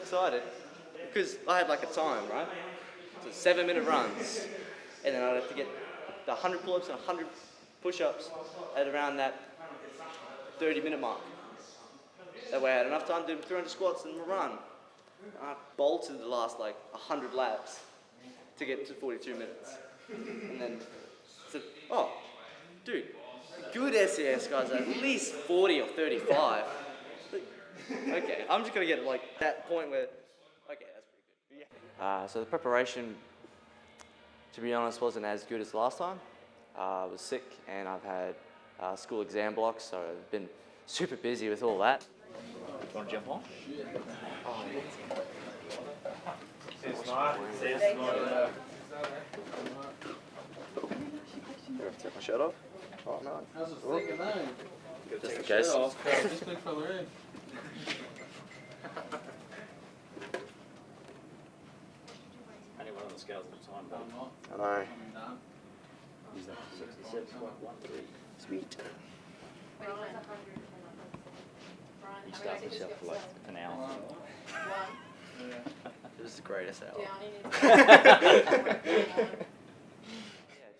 excited because I had like a time, right? So 7-minute runs, and then I'd have to get the 100 pull-ups and 100 push-ups at around that 30-minute mark. That way I had enough time to do 300 squats and run. I bolted the last like 100 laps to get to 42 minutes. And then said, oh, dude, good SAS guys are at least 40 or 35. Okay, I'm just gonna get like that point where, okay, that's pretty good. Yeah. So the preparation, to be honest, wasn't as good as last time. I was sick and I've had school exam blocks, so I've been super busy with all that. You want to jump on? Oh, I have to take my shirt off? Oh, no. How's it thinking now? Just in case. This big fella here. Only one on the scales at a time, but I know. he's like 67.13. Sweet. He starts himself for like an hour. It was the greatest hour. Yeah,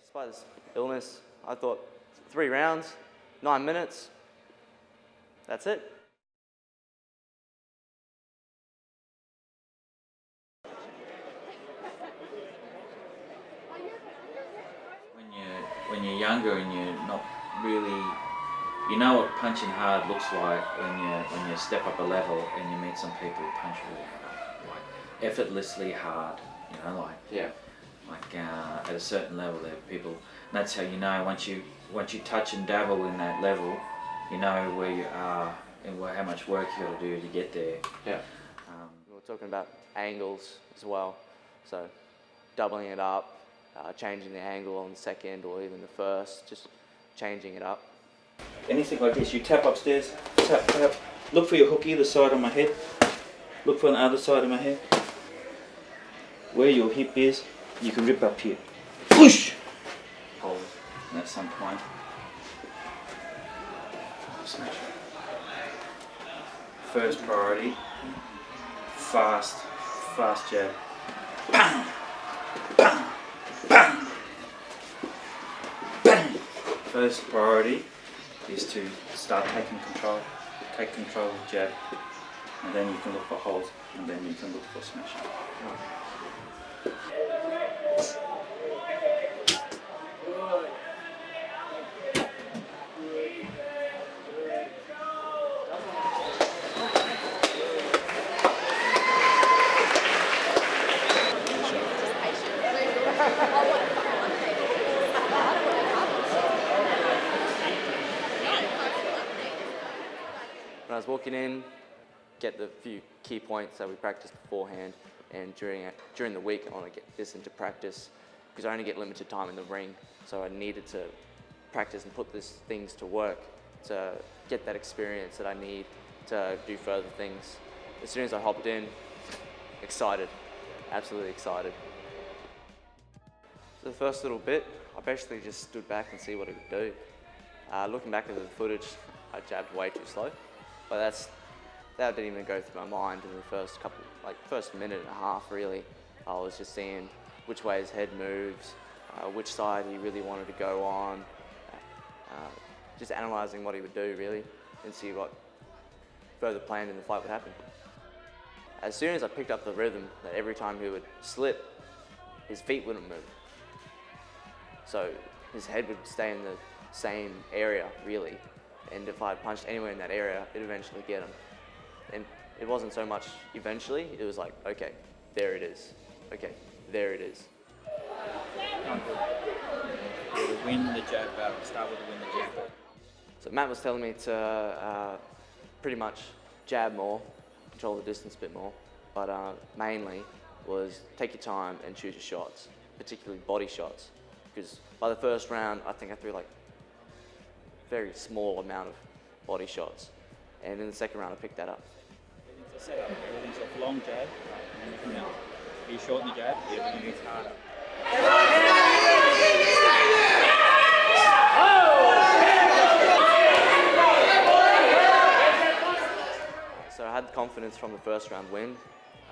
Despite this illness, I thought 3 rounds, 9 minutes, that's it. When you're younger and you're not really, you know what punching hard looks like when you step up a level and you meet some people who punch really hard, like effortlessly hard, you know, like Yeah. at a certain level there are people, and that's how you know once you touch and dabble in that level, you know where you are and how much work you got to do to get there. Yeah. We were talking about angles as well, so doubling it up, changing the angle on the second or even the first, just changing it up. Anything like this, you tap upstairs, tap, tap, look for your hook either side of my head, look for the other side of my head. Where your hip is, you can rip up here. Push! Hold at some point. Smash. First priority, fast jab. Bang! Bang! Bang! Bang! First priority is to start taking control. Take control of jab, and then you can look for holes, and then you can look for smashing. When I was walking in, get the few key points that we practiced beforehand, and during the week I want to get this into practice because I only get limited time in the ring, so I needed to practice and put these things to work to get that experience that I need to do further things. As soon as I hopped in, excited, absolutely excited. So the first little bit, I basically just stood back and see what it would do. Looking back at the footage, I jabbed way too slow, but that didn't even go through my mind in the first minute and a half really. I was just seeing which way his head moves, which side he really wanted to go on, just analysing what he would do really and see what further plan in the fight would happen. As soon as I picked up the rhythm that every time he would slip, his feet wouldn't move. So his head would stay in the same area really, and if I punched anywhere in that area, it'd eventually get him. And it wasn't so much eventually, it was like, okay, there it is. Okay, there it is. To win the jab battle, start with the win the jab battle. So Matt was telling me to pretty much jab more, control the distance a bit more, but mainly was take your time and choose your shots, particularly body shots, because by the first round, I think I threw like very small amount of body shots, and in the second round I picked that up. It's a setup. Everything's a long jab, and then you come out. You shorten the jab, everything gets harder. So I had the confidence from the first round win,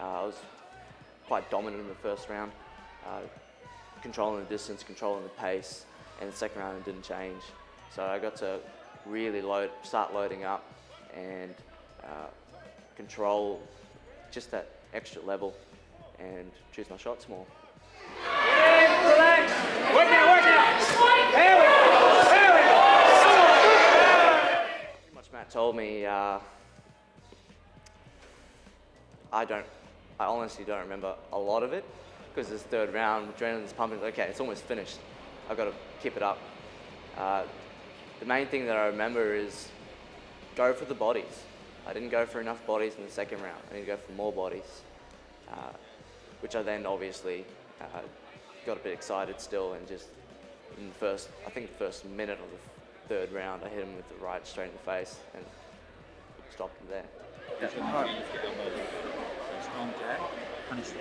I was quite dominant in the first round, controlling the distance, controlling the pace, and the second round it didn't change. So I got to really start loading up and control just that extra level and choose my shots more. Relax. Work now. Pretty much Matt told me, I honestly don't remember a lot of it because this third round, adrenaline's pumping, okay, it's almost finished. I've got to keep it up. The main thing that I remember is go for the bodies. I didn't go for enough bodies in the second round. I need to go for more bodies, which I then obviously got a bit excited still, and just in the first minute of the third round, I hit him with the right straight in the face and stopped him there. Strong jab, punish the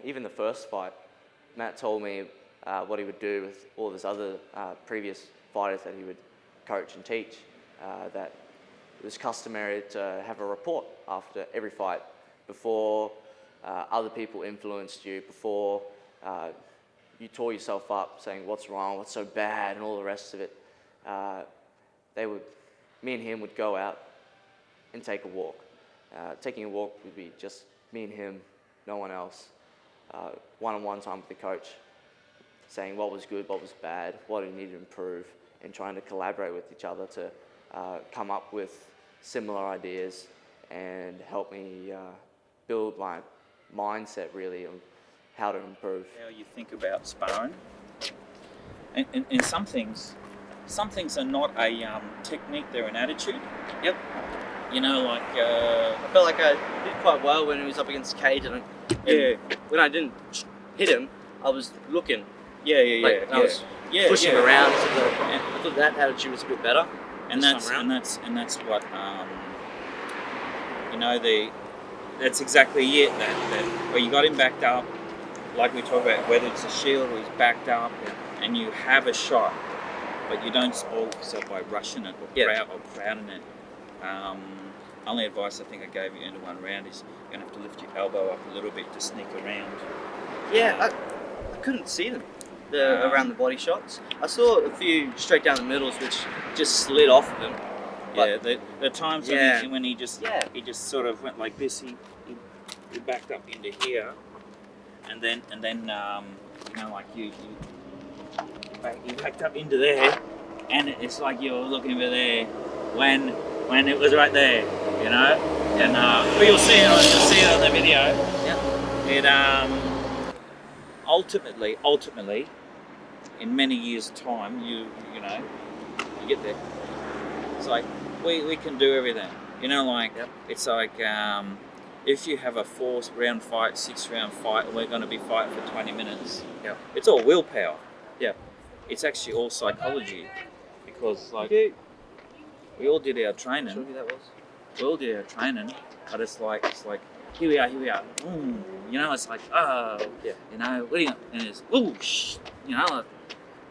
Even the first fight, Matt told me what he would do with all of his other previous fighters that he would coach and teach, that it was customary to have a report after every fight before other people influenced you, before you tore yourself up saying what's wrong, what's so bad, and all the rest of it. Me and him would go out and take a walk. Taking a walk would be just me and him, no one else. One-on-one time with the coach, saying what was good, what was bad, what he needed to improve, and trying to collaborate with each other to come up with similar ideas and help me build my mindset really on how to improve. How you think about sparring, and some things are not a technique; they're an attitude. Yep. You know, like I felt like I did quite well when he was up against Cage, and when I didn't hit him, I was looking. I was pushing him around. So I thought that attitude was a bit better. And that's what that's exactly it. That where you got him backed up, like we talk about, whether it's a shield or he's backed up, and you have a shot, but you don't spoil yourself by rushing it or crowding it. Only advice I think I gave you into one round is you're going to have to lift your elbow up a little bit to sneak around. Yeah, I couldn't see them around the body shots. I saw a few straight down the middles which just slid off of him. Yeah, the times when he just sort of went like this, he backed up into here, and then like you backed up into there, and it's like you're looking over there when it was right there, and but you'll see it on the video. Yeah. It ultimately, in many years' time, you get there. It's like we can do everything. It's like if you have a 4-round fight, 6-round fight, and we're going to be fighting for 20 minutes. Yeah. It's all willpower. Yeah. It's actually all psychology, because we all did our training. Sure who that was? We all did our training, but it's like here we are. It's like what do you? And it's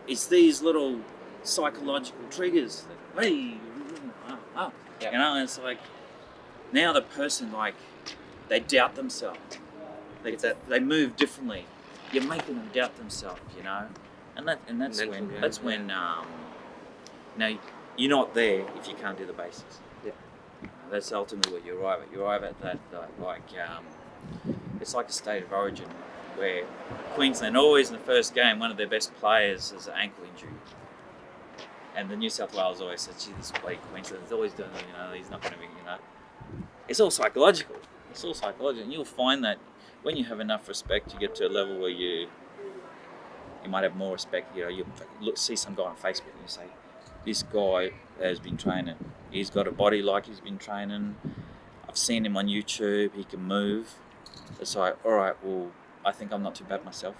it's these little psychological triggers. And it's like now the person they doubt themselves. They move differently. You're making them doubt themselves, and that's when you're not there if you can't do the basics. Yeah. That's ultimately what you arrive at. You arrive at that it's like a state of origin where Queensland always in the first game, one of their best players has an ankle injury. And the New South Wales always said, gee, this bloody Queensland's always doing it, he's not going to be, It's all psychological. It's all psychological. And you'll find that when you have enough respect, you get to a level where you might have more respect. You see some guy on Facebook and you say, this guy has been training. He's got a body like he's been training. I've seen him on YouTube. He can move. It's like, all right, well, I think I'm not too bad myself.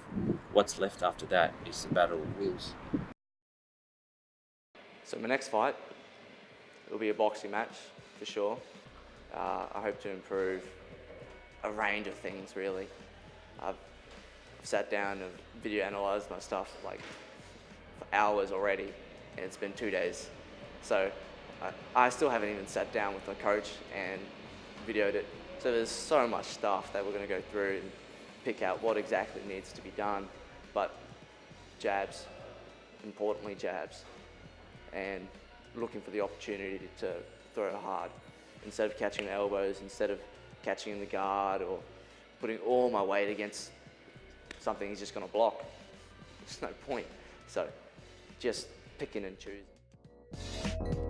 What's left after that is the battle of wills. So my next fight will be a boxing match for sure. I hope to improve a range of things really. I've sat down and video analysed my stuff like for hours already, and it's been 2 days. So I still haven't even sat down with my coach and videoed it. So there's so much stuff that we're going to go through and pick out what exactly needs to be done. But jabs, importantly jabs, and looking for the opportunity to throw hard. Instead of catching the elbows, instead of catching in the guard or putting all my weight against something he's just going to block. There's no point. So just picking and choosing.